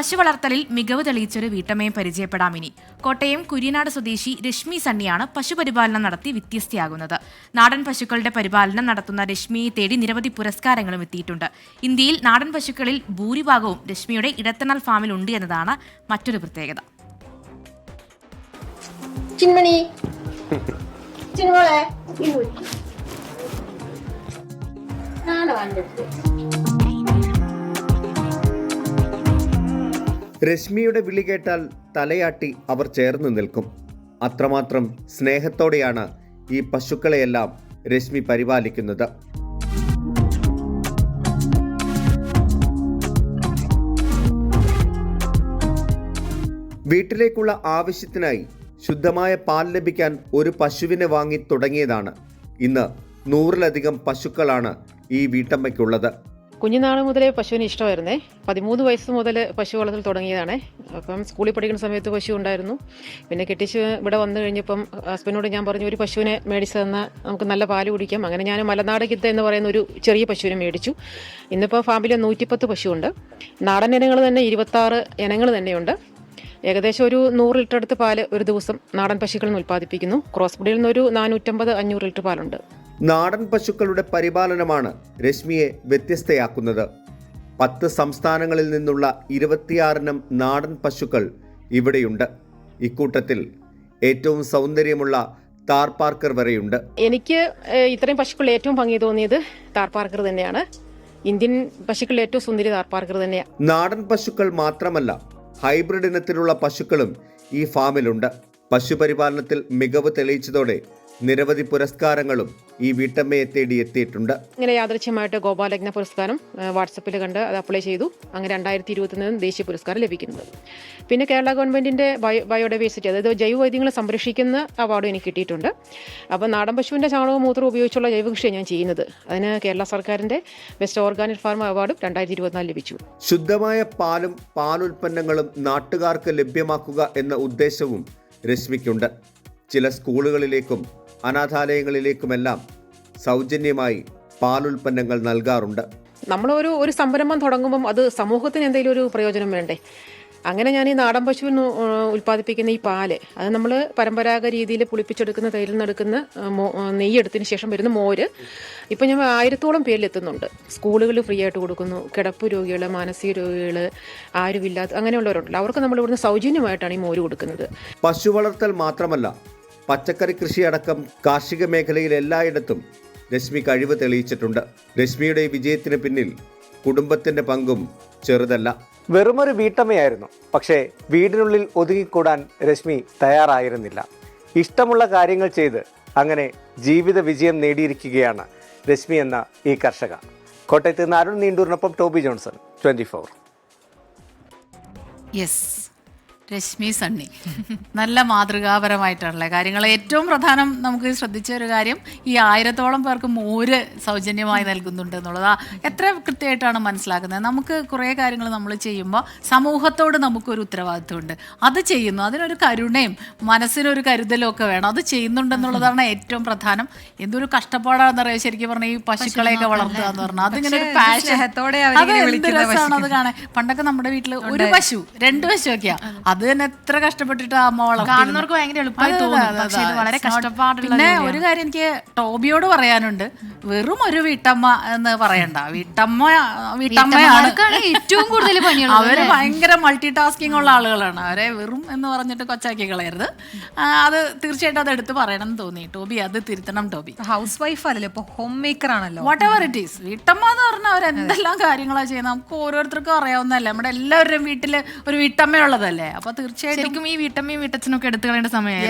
പശു വളർത്തലിൽ മികവ് തെളിയിച്ചൊരു വീട്ടമ്മയെ പരിചയപ്പെടാം ഇനി. കോട്ടയം കുര്യനാട് സ്വദേശി രശ്മി സണ്ണിയാണ് പശുപരിപാലനം നടത്തി വ്യത്യസ്തയാകുന്നത്. നാടൻ പശുക്കളുടെ പരിപാലനം നടത്തുന്ന രശ്മിയെ തേടി നിരവധി പുരസ്കാരങ്ങളും എത്തിയിട്ടുണ്ട്. ഇന്ത്യയിൽ നാടൻ പശുക്കളിൽ ഭൂരിഭാഗവും രശ്മിയുടെ ഇടത്തണൽ ഫാമിൽ ഉണ്ട് എന്നതാണ് മറ്റൊരു പ്രത്യേകത. രശ്മിയുടെ വിളി കേട്ടാൽ തലയാട്ടി അവർ ചേർന്ന് നിൽക്കും. അത്രമാത്രം സ്നേഹത്തോടെയാണ് ഈ പശുക്കളെയെല്ലാം രശ്മി പരിപാലിക്കുന്നത്. വീട്ടിലേക്കുള്ള ആവശ്യത്തിനായി ശുദ്ധമായ പാൽ ലഭിക്കാൻ ഒരു പശുവിനെ വാങ്ങി തുടങ്ങിയതാണ്. ഇന്ന് 100-ലധികം പശുക്കളാണ് ഈ വീട്ടമ്മയ്ക്കുള്ളത്. കുഞ്ഞുനാൾ മുതലേ പശുവിന് ഇഷ്ടമായിരുന്നേ. 13 വയസ്സ് മുതൽ പശു വളർത്തൽ തുടങ്ങിയതാണ്. അപ്പം സ്കൂളിൽ പഠിക്കുന്ന സമയത്ത് പശു ഉണ്ടായിരുന്നു. പിന്നെ കെട്ടിച്ച് ഇവിടെ വന്നു കഴിഞ്ഞപ്പം ഹസ്ബൻഡിനോട് ഞാൻ പറഞ്ഞു, ഒരു പശുവിനെ മേടിച്ച് തന്നാൽ നമുക്ക് നല്ല പാല് കുടിക്കാം. അങ്ങനെ ഞാൻ മലനാട് ഗിദ്ദ എന്ന് പറയുന്ന ഒരു ചെറിയ പശുവിനെ മേടിച്ചു. ഇന്നിപ്പോൾ ഫാമിൽ 110 പശുവുണ്ട്. നാടൻ ഇനങ്ങൾ തന്നെ 26 ഇനങ്ങൾ തന്നെയുണ്ട്. ഏകദേശം ഒരു 100 ലിറ്റർ അടുത്ത് പാല് ഒരു ദിവസം നാടൻ പശുക്കളിൽ നിന്ന് ഉൽപ്പാദിപ്പിക്കുന്നു. ക്രോസ് ബ്രീഡിൽ നിന്നൊരു 450-500 ലിറ്റർ പാലുണ്ട്. നാടൻ പശുക്കളുടെ പരിപാലനമാണ് രശ്മിയെ വ്യത്യസ്തയാക്കുന്നത്. 10 സംസ്ഥാനങ്ങളിൽ നിന്നുള്ള 26 നാടൻ പശുക്കൾ ഇവിടെയുണ്ട്. ഇക്കൂട്ടത്തിൽ ഏറ്റവും സൗന്ദര്യമുള്ള താർപാർക്കർ വരെയുണ്ട്. എനിക്ക് ഇത്രയും പശുക്കളിൽ ഏറ്റവും ഭംഗി തോന്നിയത് താർപാർക്കർ തന്നെയാണ്. ഇന്ത്യൻ പശുക്കളിൽ ഏറ്റവും സുന്ദരി താർപാർക്കർ തന്നെയാണ്. നാടൻ പശുക്കൾ മാത്രമല്ല, ഹൈബ്രിഡ് ഇനത്തിലുള്ള പശുക്കളും ഈ ഫാമിലുണ്ട്. പശുപരിപാലനത്തിൽ മികവ് തെളിയിച്ചതോടെ നിരവധി പുരസ്കാരങ്ങളും ഈ വീട്ടമ്മയെ തേടി എത്തിയിട്ടുണ്ട്. ഇങ്ങനെ യാദൃച്ഛ്യമായിട്ട് ഗോപാലജ്ഞ പുരസ്കാരം വാട്സപ്പിൽ കണ്ട് അത് അപ്ലൈ ചെയ്തു. അങ്ങനെ 2021 ദേശീയ പുരസ്കാരം ലഭിക്കുന്നത്. പിന്നെ കേരള ഗവൺമെന്റിന്റെ ബയോഡൈവേഴ്സിറ്റി, അതായത് ജൈവവൈവിധ്യങ്ങളെ സംരക്ഷിക്കുന്ന അവാർഡും എനിക്ക് കിട്ടിയിട്ടുണ്ട്. അപ്പോൾ നാടൻ പശുവിന്റെ ചാണകവും മൂത്രവും ഉപയോഗിച്ചുള്ള ജൈവകൃഷിയാണ് ഞാൻ ചെയ്യുന്നത്. അതിന് കേരള സർക്കാരിന്റെ ബെസ്റ്റ് ഓർഗാനിക് ഫാർമർ അവാർഡും 2024 ലഭിച്ചു. ശുദ്ധമായ പാലും പാലുൽപ്പന്നങ്ങളും നാട്ടുകാർക്ക് ലഭ്യമാക്കുക എന്ന ഉദ്ദേശവും രശ്മിക്കുണ്ട്. ചില സ്കൂളുകളിലേക്കും അനാഥാലയങ്ങളിലേക്കുമെല്ലാം സൗജന്യമായി പാലുൽപ്പന്നങ്ങൾ നൽകാറുണ്ട്. നമ്മളൊരു സംരംഭം തുടങ്ങുമ്പം അത് സമൂഹത്തിന് എന്തെങ്കിലും ഒരു പ്രയോജനം വേണ്ടേ? അങ്ങനെ ഞാൻ ഈ നാടൻ പശുവിന് ഉൽപ്പാദിപ്പിക്കുന്ന ഈ പാല്, അത് നമ്മൾ പരമ്പരാഗത രീതിയിൽ പുളിപ്പിച്ചെടുക്കുന്ന, തൈരിൽ നിന്നെടുക്കുന്ന നെയ്യെടുത്തതിന് ശേഷം വരുന്ന മോര് ഇപ്പം ഞാൻ 1000-ഓളം പേരിലെത്തുന്നുണ്ട്. സ്കൂളുകളിൽ ഫ്രീ ആയിട്ട് കൊടുക്കുന്നു. കിടപ്പ് രോഗികൾ, മാനസിക രോഗികൾ, ആരുമില്ലാത്ത അങ്ങനെയുള്ളവരുണ്ടല്ലോ, അവർക്ക് നമ്മൾ ഇവിടുന്ന് സൗജന്യമായിട്ടാണ് ഈ മോര് കൊടുക്കുന്നത്. പശു വളർത്തൽ മാത്രമല്ല, പച്ചക്കറി കൃഷി അടക്കം കാർഷിക മേഖലയിൽ എല്ലായിടത്തും രശ്മി കഴിവ് തെളിയിച്ചിട്ടുണ്ട്. രശ്മിയുടെ വിജയത്തിന് പിന്നിൽ കുടുംബത്തിന്റെ പങ്കും ചെറുതല്ല. വെറുമൊരു വീട്ടമ്മയായിരുന്നു. പക്ഷേ വീടിനുള്ളിൽ ഒതുങ്ങിക്കൂടാൻ രശ്മി തയ്യാറായിരുന്നില്ല. ഇഷ്ടമുള്ള കാര്യങ്ങൾ ചെയ്ത് അങ്ങനെ ജീവിത വിജയം നേടിയിരിക്കുകയാണ് രശ്മി എന്ന ഈ കർഷക. കോട്ടയത്ത് നിന്ന് അരുൺ നീണ്ടൂരിനൊപ്പം ടോബി ജോൺസൺ, 24. യെസ്, രശ്മി സണ്ണി നല്ല മാതൃകാപരമായിട്ടുള്ള കാര്യങ്ങൾ. ഏറ്റവും പ്രധാനം നമുക്ക് ശ്രദ്ധിച്ച ഒരു കാര്യം, ഈ 1000-ഓളം പേർക്ക് മോര് സൗജന്യമായി നൽകുന്നുണ്ട് എന്നുള്ളത് എത്ര കൃത്യമായിട്ടാണ് മനസ്സിലാക്കുന്നത്. നമുക്ക് കുറേ കാര്യങ്ങൾ നമ്മൾ ചെയ്യുമ്പോൾ സമൂഹത്തോട് നമുക്കൊരു ഉത്തരവാദിത്വമുണ്ട്. അത് ചെയ്യുന്നു, അതിനൊരു കരുണയും മനസ്സിനൊരു കരുതലും ഒക്കെ വേണം. അത് ചെയ്യുന്നുണ്ടെന്നുള്ളതാണ് ഏറ്റവും പ്രധാനം. എന്തൊരു കഷ്ടപ്പാടാണെന്ന് അറിയാം ശരിക്കും പറഞ്ഞാൽ ഈ പശുക്കളെയൊക്കെ വളർത്തുക എന്ന് പറഞ്ഞാൽ. അതിങ്ങനെ ഒരു പാഷൻ, അത് എന്ത് രസമാണ് അത് കാണാൻ. പണ്ടൊക്കെ നമ്മുടെ വീട്ടിൽ ഒരു പശു 2 പശുവൊക്കെയാ, അത് തന്നെ എത്ര കഷ്ടപ്പെട്ടിട്ട് അമ്മ കാണുന്നവർക്ക് ഭയങ്കര എളുപ്പമായി തോന്നും. പക്ഷേ ഇത് വളരെ കഷ്ടപ്പാടുള്ള. പിന്നെ ഒരു കാര്യം എനിക്ക് ടോബിയോട് പറയാനുണ്ട്, വെറും ഒരു വീട്ടമ്മ എന്ന് പറയണ്ട. വീട്ടമ്മയാണ് ഏറ്റവും കൂടുതൽ പണിയുള്ളത്. അവര് ഭയങ്കര മൾട്ടി ടാസ്കിങ് ഉള്ള ആളുകളാണ്. അവരെ വെറും എന്ന് പറഞ്ഞിട്ട് കൊച്ചാക്കി കളയരുത്. അത് തീർച്ചയായിട്ടും അത് എടുത്ത് പറയണം എന്ന് തോന്നി. ടോബി അത് തിരുത്തണം. ടോബി ഹൗസ് വൈഫ് അല്ലല്ലോ, ഇപ്പൊ ഹോം മേക്കർ ആണല്ലോ. വാട്ട് എവർ ഇറ്റ് ഈസ്, വീട്ടമ്മ എന്ന് പറഞ്ഞാൽ അവരെന്തെല്ലാം കാര്യങ്ങളാണ് ചെയ്യുന്നത് നമുക്ക് ഓരോരുത്തർക്കും അറിയാവുന്നതല്ലേ. നമ്മുടെ എല്ലാവരുടെയും വീട്ടിൽ ഒരു വീട്ടമ്മയുള്ളതല്ലേ. അപ്പൊ തീർച്ചയായിട്ടും ശരിക്കും ഈ വീട്ടമ്മയും വീട്ടച്ഛനും ഒക്കെ എടുത്തു കളയേണ്ട സമയമായി.